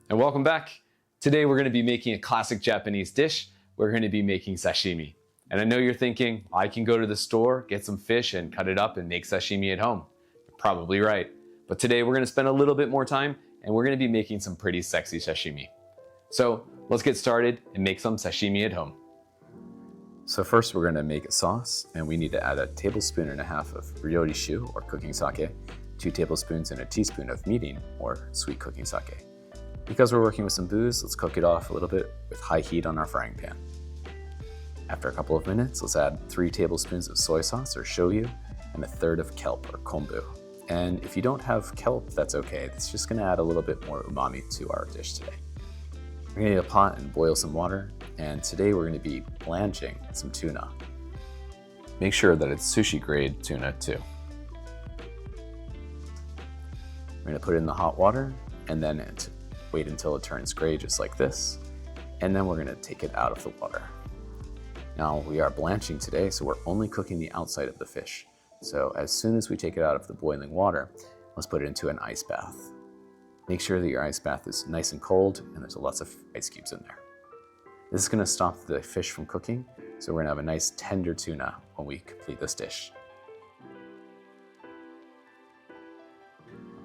And welcome back. Today we're going to be making a classic Japanese dish. We're going to be making sashimi. And I know you're thinking, I can go to the store, get some fish and cut it up and make sashimi at home. You're probably right. But today we're going to spend a little bit more time and we're going to be making some pretty sexy sashimi. So let's get started and make some sashimi at home. So first we're going to make a sauce, and we need to add 1.5 tablespoons of ryorishu or cooking sake, 2 tablespoons and a teaspoon of mirin or sweet cooking sake. Because we're working with some booze, let's cook it off a little bit with high heat on our frying pan. After a couple of minutes, let's add 3 tablespoons of soy sauce or shoyu and 1/3 of kelp or kombu. And if you don't have kelp, that's okay. It's just going to add a little bit more umami to our dish today. We're going to need a pot and boil some water, and today we're going to be blanching some tuna. Make sure that it's sushi grade tuna too. We're going to put it in the hot water and then wait until it turns gray just like this, and then we're going to take it out of the water. Now we are blanching today, so we're only cooking the outside of the fish. So as soon as we take it out of the boiling water, let's put it into an ice bath. Make sure that your ice bath is nice and cold and there's lots of ice cubes in there. This is going to stop the fish from cooking, so we're going to have a nice tender tuna when we complete this dish.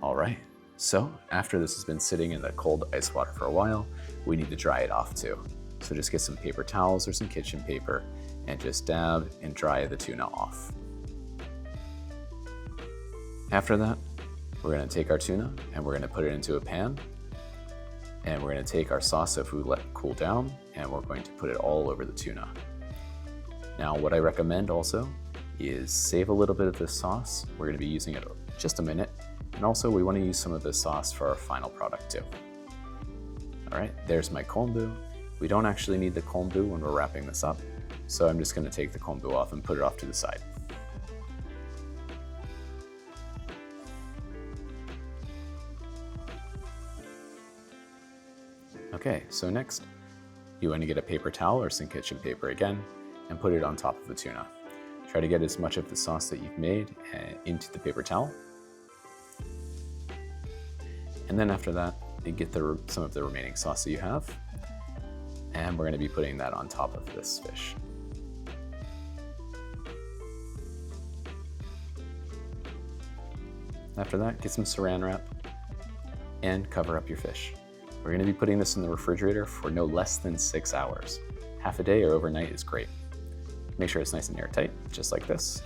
All right. So after this has been sitting in the cold ice water for a while, we need to dry it off too. So just get some paper towels or some kitchen paper and just dab and dry the tuna off. After that, we're going to take our tuna and we're going to put it into a pan, and we're going to take our sauce that we let cool down and we're going to put it all over the tuna. Now what I recommend also is save a little bit of this sauce. We're going to be using it just a minute. And also we want to use some of this sauce for our final product too. All right, there's my kombu. We don't actually need the kombu when we're wrapping this up, so I'm just going to take the kombu off and put it off to the side. Okay, so next, you want to get a paper towel or some kitchen paper again and put it on top of the tuna. Try to get as much of the sauce that you've made into the paper towel. And then after that, you get some of the remaining sauce that you have, and we're going to be putting that on top of this fish. After that, get some saran wrap and cover up your fish. We're going to be putting this in the refrigerator for no less than 6 hours. Half a day or overnight is great. Make sure it's nice and airtight, just like this.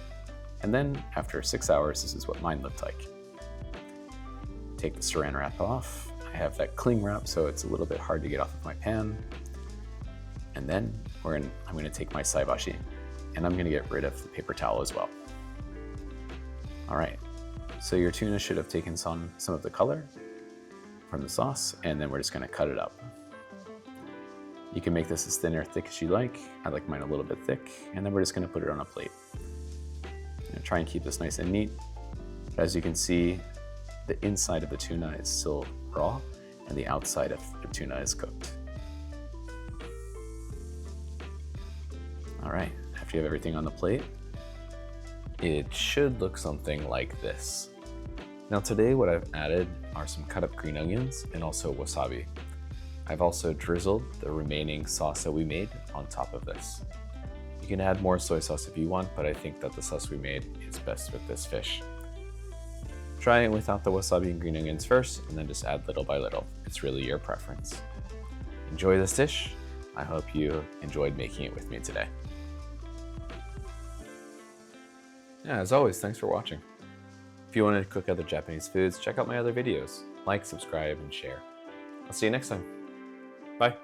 And then after 6 hours, this is what mine looked like. Take the saran wrap off. I have that cling wrap, so it's a little bit hard to get off of my pan. And then I'm going to take my saibashi and I'm going to get rid of the paper towel as well. All right, so your tuna should have taken some of the color from the sauce, and then we're just going to cut it up. You can make this as thin or thick as you like. I like mine a little bit thick, and then we're just going to put it on a plate. Try and keep this nice and neat. But as you can see, the inside of the tuna is still raw and the outside of the tuna is cooked. All right, after you have everything on the plate, it should look something like this. Now today what I've added are some cut up green onions and also wasabi. I've also drizzled the remaining sauce that we made on top of this. You can add more soy sauce if you want, but I think that the sauce we made is best with this fish. Try it without the wasabi and green onions first, and then just add little by little. It's really your preference. Enjoy this dish. I hope you enjoyed making it with me today. Yeah, as always, thanks for watching. If you want to cook other Japanese foods, check out my other videos. Like, subscribe, and share. I'll see you next time. Bye.